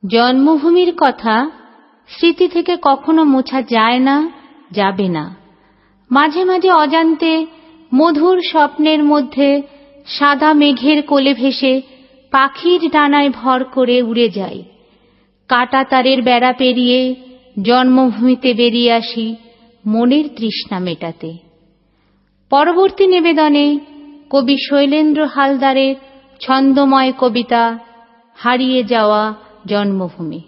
জন্মভূমির কথা স্মৃতি থেকে কখনো মোছা যায় না, যাবে না। মাঝে মাঝে অজান্তে মধুর স্বপ্নের মধ্যে সাদা মেঘের কোলে ভেসে পাখির ডানায় ভর করে উড়ে যাই। কাটা তারের বেড়া পেরিয়ে জন্মভূমিতে বেরিয়ে আসি মনের তৃষ্ণা মেটাতে। পরবর্তী নিবেদনে কবি শৈলেন্দ্র হালদারের ছন্দময় কবিতা হারিয়ে যাওয়া জন্মভূমি।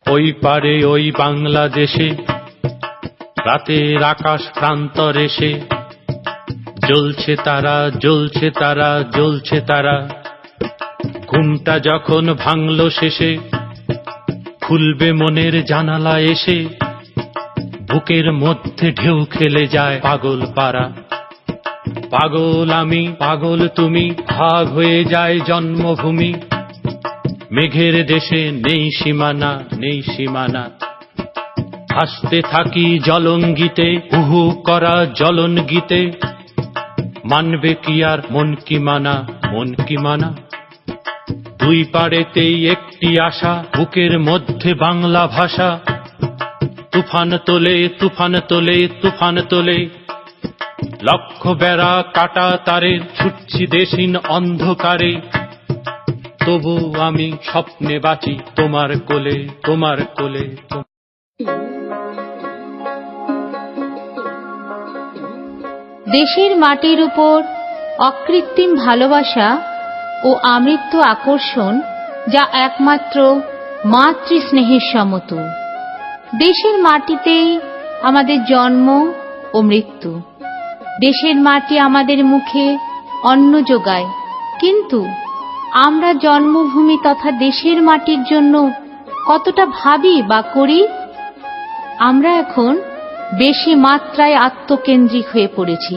ওই পারে ওই বাংলাদেশে রাতের আকাশ প্রান্তর এসে জ্বলছে তারা, জ্বলছে তারা, জ্বলছে তারা। ঘুমটা যখন ভাঙল শেষে খুলবে মনের জানালা এসে, বুকের মধ্যে ঢেউ খেলে যায় পাগল পারা। পাগল আমি, পাগল তুমি, ভাগ হয়ে যায় জন্মভূমি। মেঘের দেশে নেই সীমানা, নেই সীমানা। হাসতে থাকি জলঙ্গিতে, হুহু করা জ্বলন গীতে। মানবে কি আর মন কি মানা, মন কি মানা? দুই পাড়েতেই একটি আশা, বুকের মধ্যে বাংলা ভাষা। তুফান তোলে, তুফান তোলে, তুফান তোলে। লক্ষ বেড়া কাটা তারের ছুটছি দেশিন অন্ধকারে। তবু আমি স্বপ্নে বাঁচি তোমার কোলে, তোমার কোলে। দেশের মাটির উপর অকৃত্রিম ভালোবাসা ও আমৃত্যু আকর্ষণ, যা একমাত্র মাতৃস্নেহের সমতুল। দেশের মাটিতেই আমাদের জন্ম ও মৃত্যু। দেশের মাটি আমাদের মুখে অন্ন যোগায়, কিন্তু আমরা জন্মভূমি তথা দেশের মাটির জন্য কতটা ভাবি বা করি? আমরা এখন বেশি মাত্রায় আত্মকেন্দ্রিক হয়ে পড়েছি।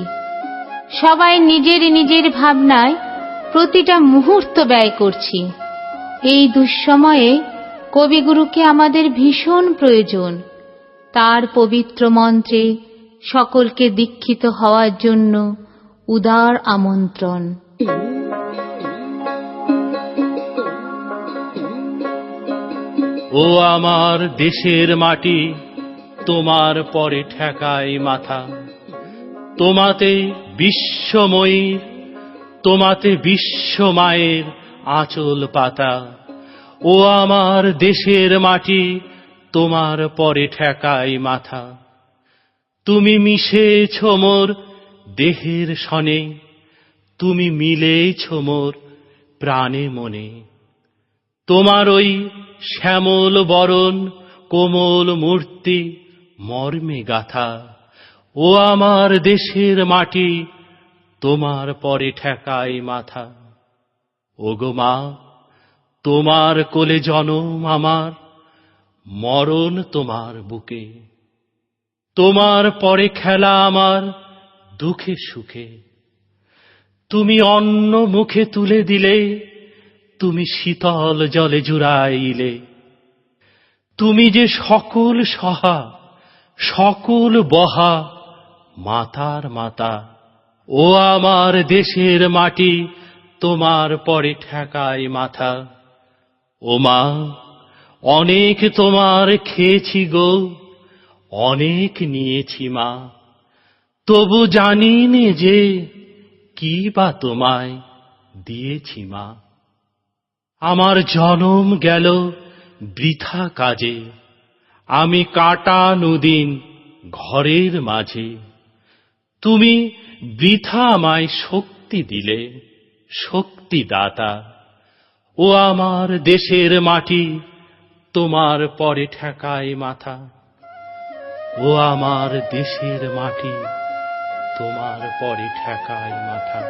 সবাই নিজের নিজের ভাবনায় প্রতিটা মুহূর্ত ব্যয় করছি। এই দুঃসময়ে কবিগুরুকে আমাদের ভীষণ প্রয়োজন। তার পবিত্র মন্ত্রে সকলকে দীক্ষিত হওয়ার জন্য উদার আমন্ত্রণ। ও আমার দেশের মাটি, তোমার পরে ঠেকাই মাথা। তোমাতে বিশ্বময়ী, তোমাতে বিশ্বমায়ের আঁচল পাতা। ও আমার দেশের মাটি, তোমার পরে ঠেকাই মাথা। তুমি মিশেছ মোর দেহের সনে, তুমি মিলেছ মোর প্রাণে মনে। তোমার ওই শ্যামল বরণ কোমল মূর্তি মর্মে গাথা। ও আমার দেশের মাটি, তোমার পরে ঠেকাই মাথা। ওগো মা, তোমার কোলে জনম আমার, মরণ তোমার বুকে। তোমার পরে খেলা আমার দুঃখে সুখে। তুমি অন্ন মুখে তুলে দিলে, তুমি শীতল জলে জুড়াইলে। তুমি যে সকল সহা, সকল বহা, মাতার মাতা। ও আমার দেশের মাটি, তোমার পরে ঠেকাই মাথা। ও মা, অনেক তোমার খেয়েছি গো, অনেক নিয়েছি মা। তবু জানি নে যে কি বা তোমায় দিয়েছি মা। আমার জনম গেল বৃথা কাজে, আমি কাটানো দিন ঘরের মাঝে। তুমি বৃথা আমায় শক্তি দিলে, শক্তি দাতা। ও আমার দেশের মাটি, তোমার পরে ঠেকাই মাথা। ও আমার দেশের মাটি, তোমার পরে ঠেকাই মাথা।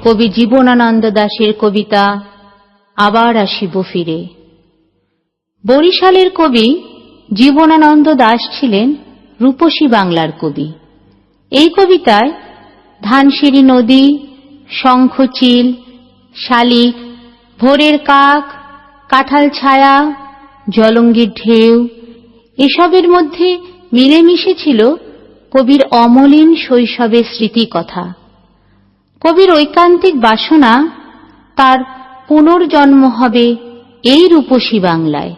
কবি জীবনানন্দ দাশের কবিতা আবার আসিব ফিরে। বরিশালের কবি জীবনানন্দ দাশ ছিলেন রূপসী বাংলার কবি। এই কবিতায় ধানসিঁড়ি নদী, শঙ্খচিল, শালিক, ভোরের কাক, কাঁঠাল ছায়া, জলঙ্গির ঢেউ এসবের মধ্যে মিলেমিশে ছিল কবির অমলিন শৈশবের স্মৃতিকথা। কবির ঐকান্তিক বাসনা তার পুনর্জন্ম হবে এই রূপসী বাংলায়।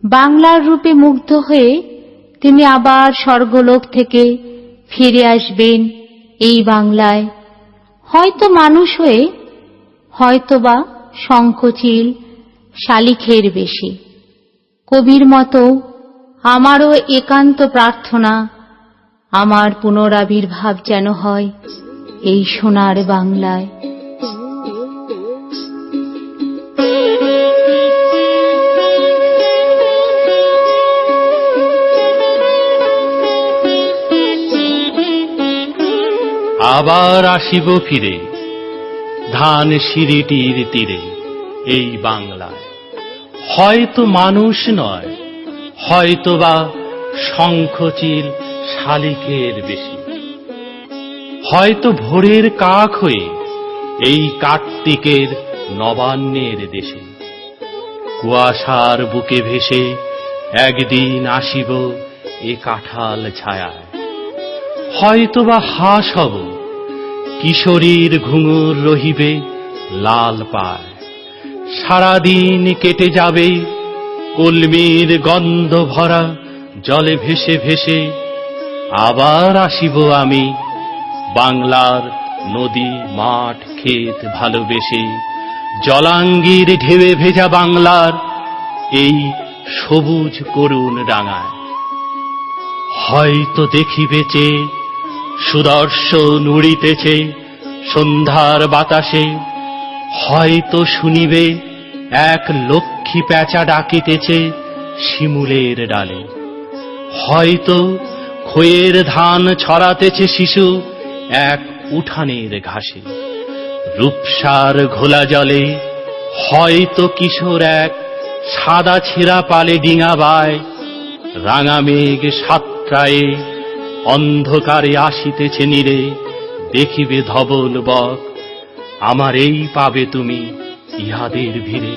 বাংলার রূপে মুগ্ধ হয়ে তিনি আবার স্বর্গলোক থেকে ফিরে আসবেন এই বাংলায়, হয়তো মানুষ হয়ে, হয়তোবা শঙ্খচিল, শালিখের বেশে। কবির মতো আমারও একান্ত প্রার্থনা, আমার পুনরাবির্ভাব যেন হয় এই সোনার বাংলায়। আবার আসিব ফিরে ধানসিঁড়িটির তীরে এই বাংলায়। হয়তো মানুষ নয়, হয়তোবা শঙ্খচিল শালিকের বেশি। হয়তো ভোরের কাক হয়ে এই কার্তিকের নবান্নের দেশে। কুয়াশার বুকে ভেসে একদিন আসিব এ কাঁঠাল ছায়ায়। হয়তোবা হাঁস হব, কিশোরীর ঘুঙুর রহিবে লাল পায়। সারাদিন কেটে যাবে কলমির গন্ধ ভরা জলে ভেসে ভেসে। আবার আসিব আমি বাংলার নদী মাঠ ক্ষেত ভালোবেসে জলাঙ্গির ঢেউয়ে ভেজা বাংলার এই সবুজ করুণ রাঙায়। হয়তো দেখিবেছে সুদর্শন উড়িতেছে সন্ধ্যার বাতাসে, হয়তো শুনিবে এক লক্ষ্মী প্যাঁচা ডাকিতেছে শিমুলের ডালে, হয়তো খয়ের ধান ছড়াতেছে শিশু এক উঠানের ঘাসে। রূপসার ঘোলা জলে হয়তো কিশোর এক সাদা ছেঁড়া পালে ডিঙা বায়, রাঙা মেঘ সাতটায়ে অন্ধকারে আসিতেছে নীরে, দেখিবে ধবল বক, আমার এই পাবে তুমি ইহাদের ভিড়ে।